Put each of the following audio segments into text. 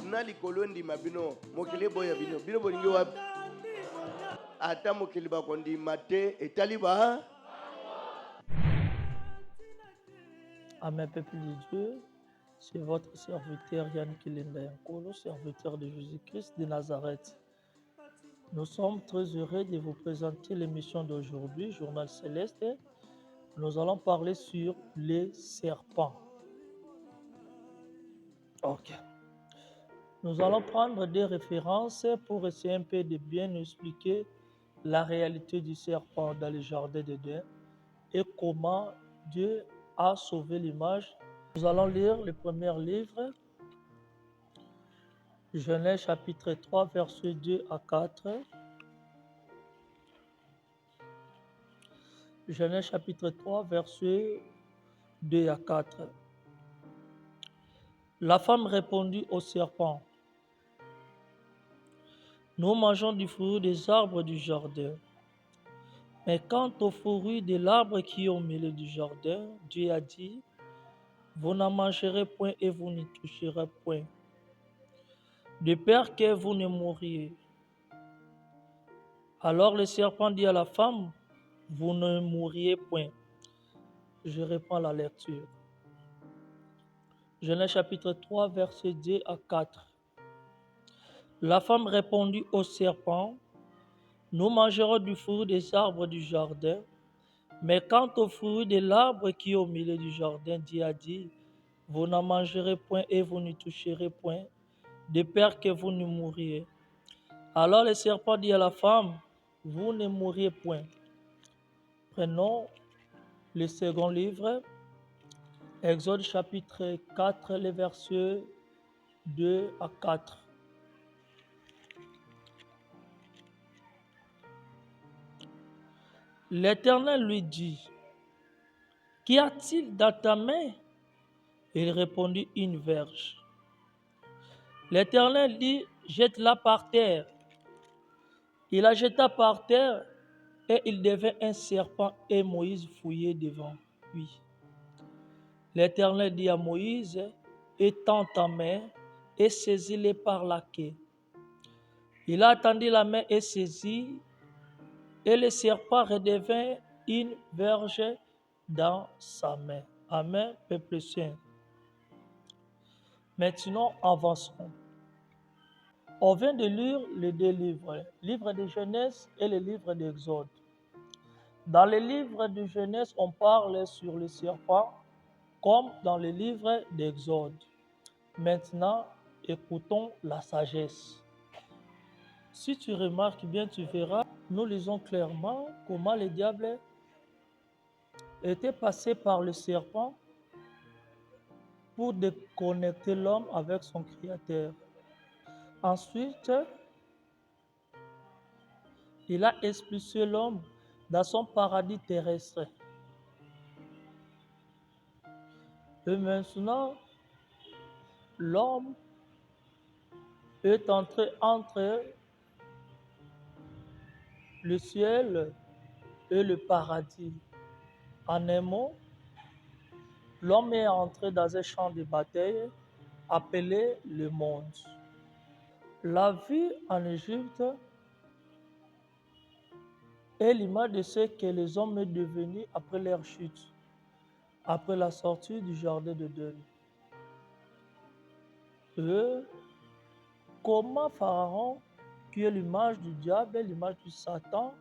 na likolo ndima bino mokili boya bino bino bolingi wapi ata mokili bakondima te etali ba. Amen, peuple de Dieu, c'est votre serviteur Yannick Kilenda Yankolo, serviteur de Jésus-Christ de Nazareth. Nous sommes très heureux de vous présenter l'émission d'aujourd'hui, Journal Céleste. Nous allons parler sur les serpents. Ok. Nous allons prendre des références pour essayer un peu de bien expliquer la réalité du serpent dans le jardin d'Éden et comment Dieu a sauvé l'image. Nous allons lire le premier livre, Genèse chapitre 3, versets 2 à 4. Genèse chapitre 3, versets 2 à 4. La femme répondit au serpent, « Nous mangeons du fruit des arbres du jardin. Mais quant au fruit de l'arbre qui est au milieu du jardin, Dieu a dit, vous n'en mangerez point et vous n'y toucherez point, de peur que vous ne mouriez. Alors le serpent dit à la femme, vous ne mourriez point. » Je reprends la lecture. Genèse chapitre 3, versets 2 à 4. La femme répondit au serpent, nous mangerons du fruit des arbres du jardin, mais quant au fruit de l'arbre qui est au milieu du jardin, Dieu a dit, vous n'en mangerez point et vous n'y toucherez point, de peur que vous ne mouriez. Alors le serpent dit à la femme, vous ne mourriez point. Prenons le second livre, Exode chapitre 4, les versets 2 à 4. L'Éternel lui dit, qu'y a-t-il dans ta main? Il répondit, une verge. L'Éternel dit, jette-la par terre. Il la jeta par terre et il devint un serpent et Moïse fouillait devant lui. L'Éternel dit à Moïse, étends ta main et saisis-le par la queue. Il a tendu la main et saisi, et le serpent redevint une verge dans sa main. Amen, peuple saint. Maintenant, avançons. On vient de lire les deux livres, le livre de Genèse et le livre d'Exode. Dans le livre de Genèse, on parle sur le serpent, comme dans le livre d'Exode. Maintenant, écoutons la sagesse. Si tu remarques bien, tu verras, nous lisons clairement comment le diable était passé par le serpent pour déconnecter l'homme avec son Créateur. Ensuite, il a expulsé l'homme dans son paradis terrestre. Et maintenant, l'homme est entré entre le ciel et le paradis. En un mot, l'homme est entré dans un champ de bataille appelé le monde. La vie en Égypte est l'image de ce que les hommes sont devenus après leur chute, après la sortie du jardin d'Éden. Et comment Pharaon, qui est l'image du diable, l'image du Satan,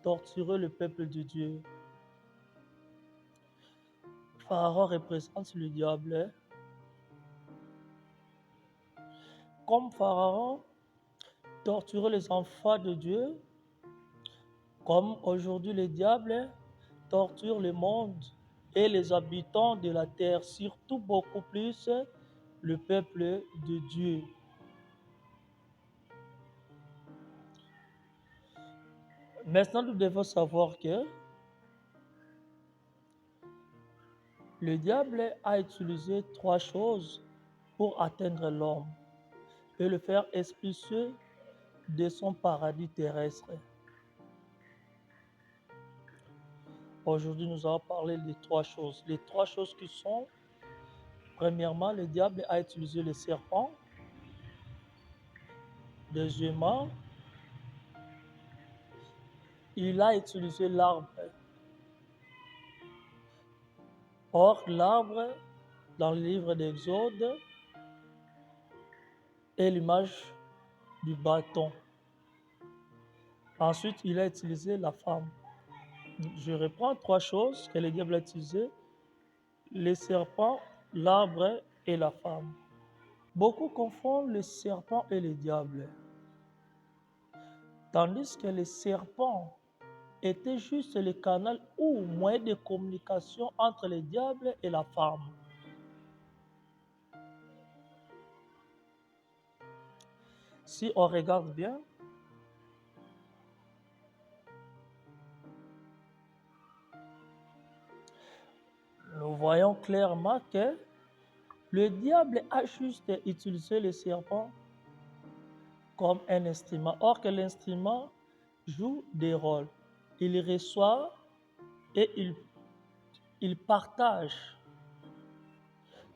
torturait le peuple de Dieu. Pharaon représente le diable. Comme Pharaon torturait les enfants de Dieu, comme aujourd'hui le diable torture le monde et les habitants de la terre, surtout beaucoup plus le peuple de Dieu. Maintenant, nous devons savoir que le diable a utilisé trois choses pour atteindre l'homme et le faire expulser de son paradis terrestre. Aujourd'hui, nous allons parler de trois choses. Les trois choses qui sont, premièrement, le diable a utilisé le serpent. Deuxièmement, il a utilisé l'arbre. Or, l'arbre, dans le livre d'Exode, est l'image du bâton. Ensuite, il a utilisé la femme. Je reprends trois choses que le diable a utilisées: les serpents, l'arbre et la femme. Beaucoup confondent le serpent et le diable, tandis que le serpent était juste le canal ou moyen de communication entre le diable et la femme. Si on regarde bien, nous voyons clairement que le diable a juste utilisé le serpent comme un instrument, or que l'instrument joue des rôles. Il reçoit et il partage.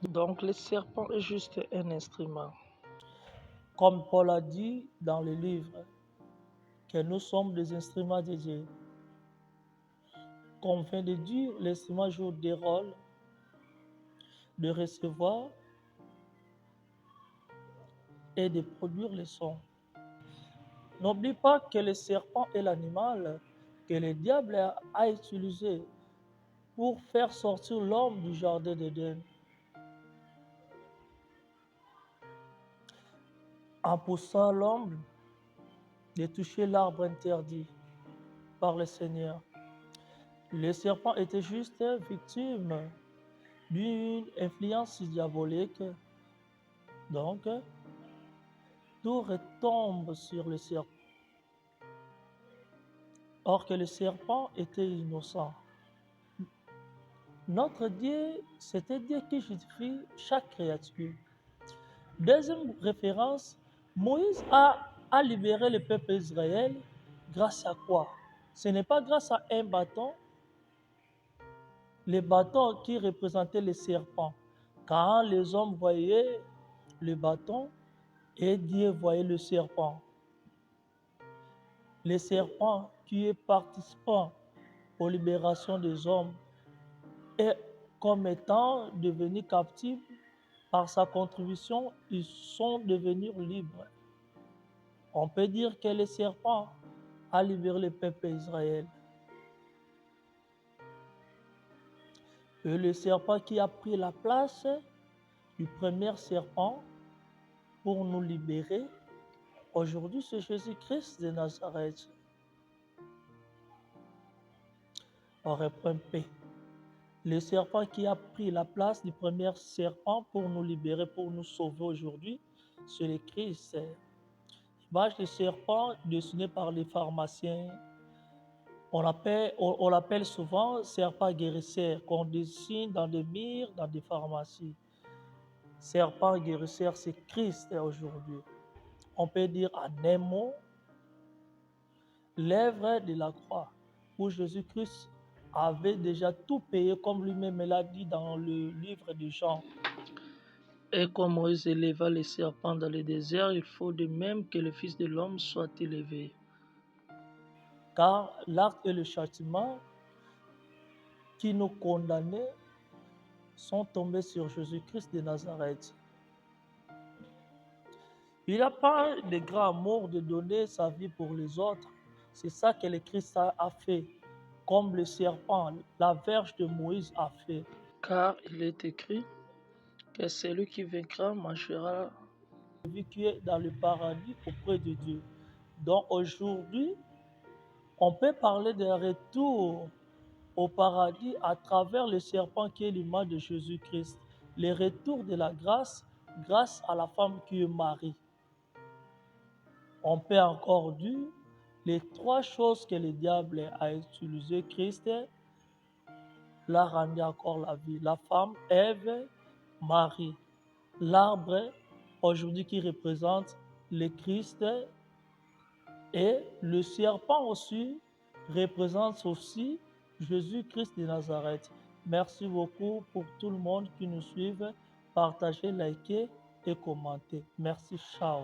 Donc le serpent est juste un instrument. Comme Paul a dit dans le livre, que nous sommes des instruments de Dieu. Comme on vient de dire, l'instrument joue des rôles de recevoir et de produire le son. N'oublie pas que le serpent est l'animal que le diable a utilisé pour faire sortir l'homme du jardin d'Éden, en poussant l'homme de toucher l'arbre interdit par le Seigneur. Le serpent était juste victime d'une influence diabolique. Donc, tout retombe sur le serpent. Or que le serpent était innocent. Notre Dieu, c'est un Dieu qui justifie chaque créature. Deuxième référence, Moïse a libéré le peuple d'Israël grâce à quoi? Ce n'est pas grâce à un bâton, le bâton qui représentait le serpent. Quand les hommes voyaient le bâton et Dieu voyait le serpent. Le serpent qui est participant aux libérations des hommes et comme étant devenus captifs par sa contribution, ils sont devenus libres. On peut dire que le serpent a libéré le peuple d'Israël. Et le serpent qui a pris la place du premier serpent pour nous libérer, aujourd'hui c'est Jésus-Christ de Nazareth. On reprend paix. Le serpent qui a pris la place du premier serpent pour nous libérer, pour nous sauver aujourd'hui, c'est le Christ. L'image du serpent dessinée par les pharmaciens, on l'appelle souvent serpent guérisseur, qu'on dessine dans des murs, dans des pharmacies. Serpent guérisseur, c'est Christ aujourd'hui. On peut dire en un mot, l'œuvre de la croix, où Jésus-Christ avait déjà tout payé, comme lui-même l'a dit dans le livre de Jean. Et comme Moïse éleva les serpents dans le désert, il faut de même que le Fils de l'homme soit élevé. Car l'acte et le châtiment qui nous condamnaient sont tombés sur Jésus-Christ de Nazareth. Il n'a pas de grand amour de donner sa vie pour les autres. C'est ça que le Christ a fait, comme le serpent, la verge de Moïse a fait. Car il est écrit que celui qui vaincra mangera la vie qui est dans le paradis auprès de Dieu. Donc aujourd'hui, on peut parler d'un retour au paradis à travers le serpent qui est l'image de Jésus-Christ. Le retour de la grâce grâce à la femme qui est Marie. On peut encore dire les trois choses que le diable a utilisées, Christ l'a rendu encore la vie. La femme, Ève, Marie. L'arbre, aujourd'hui qui représente le Christ, et le serpent aussi représente aussi Jésus-Christ de Nazareth. Merci beaucoup pour tout le monde qui nous suit. Partagez, likez et commentez. Merci, ciao.